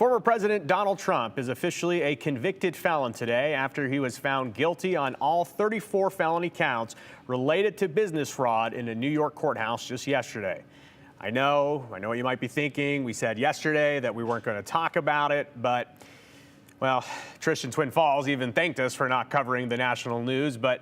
Former President Donald Trump is officially a convicted felon today after he was found guilty on all 34 felony counts related to business fraud in a New York courthouse just yesterday. I know what you might be thinking. We said yesterday that we weren't going to talk about it, but, well, Trish in Twin Falls even thanked us for not covering the national news. But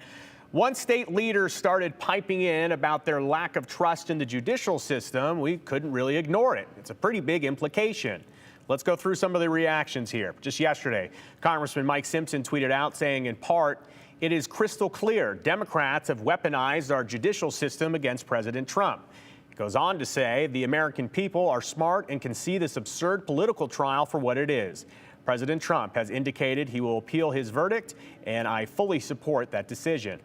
once state leaders started piping in about their lack of trust in the judicial system, we couldn't really ignore it. It's a pretty big implication. Let's go through some of the reactions here. Just yesterday, Congressman Mike Simpson tweeted out saying, in part, "It is crystal clear Democrats have weaponized our judicial system against President Trump." He goes on to say, "The American people are smart and can see this absurd political trial for what it is. President Trump has indicated he will appeal his verdict, and I fully support that decision."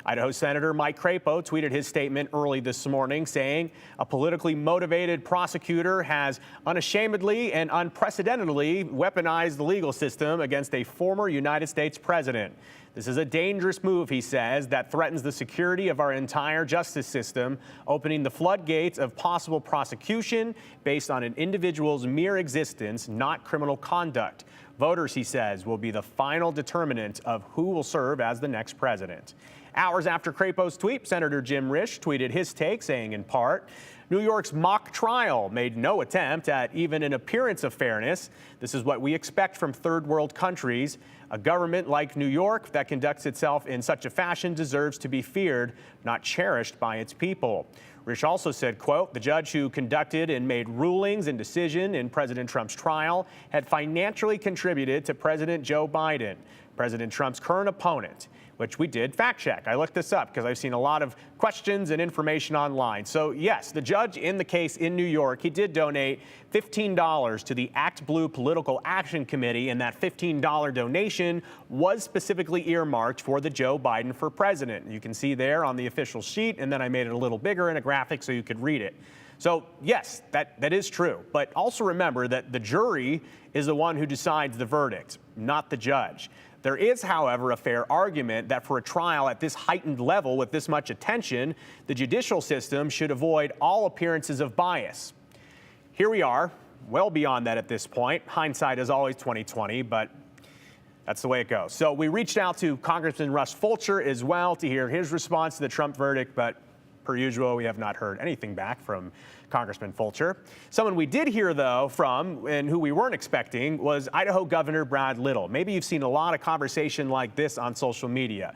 Idaho Senator Mike Crapo tweeted his statement early this morning saying, "A politically motivated prosecutor has unashamedly and unprecedentedly weaponized the legal system against a former United States president. This is a dangerous move," he says, "that threatens the security of our entire justice system, opening the floodgates of possible prosecution based on an individual's mere existence, not criminal conduct. Voters," he says, "will be the final determinant of who will serve as the next president." Hours after Crapo's tweet, Senator Jim Risch tweeted his take, saying in part, "New York's mock trial made no attempt at even an appearance of fairness. This is what we expect from third world countries. A government like New York that conducts itself in such a fashion deserves to be feared, not cherished by its people." Risch also said, quote, "The judge who conducted and made rulings and decision in President Trump's trial had financially contributed to President Joe Biden, President Trump's current opponent," which we did fact check. I looked this up because I've seen a lot of questions and information online. So yes, the judge in the case in New York, he did donate $15 to the Act Blue Political Action Committee, and that $15 donation was specifically earmarked for the Joe Biden for president. You can see there on the official sheet, and then I made it a little bigger in a graphic so you could read it. So yes, that is true. But also remember that the jury is the one who decides the verdict, not the judge. There is, however, a fair argument that for a trial at this heightened level with this much attention, the judicial system should avoid all appearances of bias. Here we are, well beyond that at this point. Hindsight is always 20/20, but that's the way it goes. So we reached out to Congressman Russ Fulcher as well to hear his response to the Trump verdict, but per usual, we have not heard anything back from Congressman Fulcher. Someone we did hear, though, from and who we weren't expecting was Idaho Governor Brad Little. Maybe you've seen a lot of conversation like this on social media.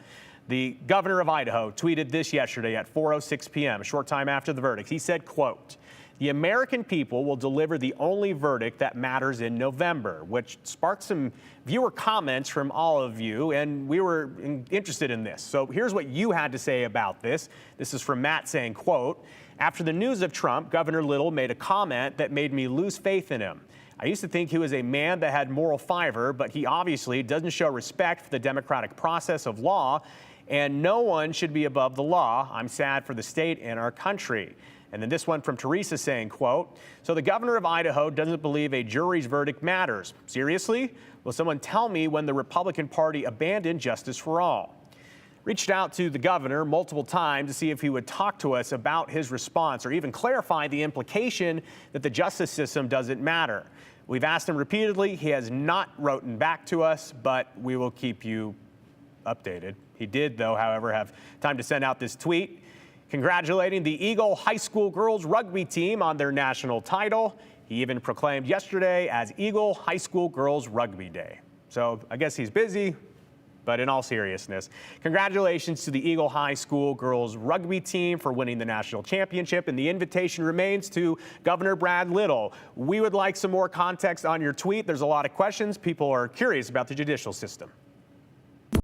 The governor of Idaho tweeted this yesterday at 4:06 p.m., a short time after the verdict. He said, quote, "The American people will deliver the only verdict that matters in November," which sparked some viewer comments from all of you, and we were interested in this. So here's what you had to say about this. This is from Matt saying, quote, "After the news of Trump, Governor Little made a comment that made me lose faith in him. I used to think he was a man that had moral fiber, but he obviously doesn't show respect for the democratic process of law, and no one should be above the law. I'm sad for the state and our country." And then this one from Teresa saying, quote, "So the governor of Idaho doesn't believe a jury's verdict matters. Seriously? Will someone tell me when the Republican Party abandoned justice for all?" Reached out to the governor multiple times to see if he would talk to us about his response or even clarify the implication that the justice system doesn't matter. We've asked him repeatedly. He has not written back to us, but we will keep you updated. He did, though, however, have time to send out this tweet congratulating the Eagle High School girls rugby team on their national title. He even proclaimed yesterday as Eagle High School Girls Rugby Day. So I guess he's busy, but in all seriousness, congratulations to the Eagle High School girls rugby team for winning the national championship. And the invitation remains to Governor Brad Little. We would like some more context on your tweet. There's a lot of questions. People are curious about the judicial system.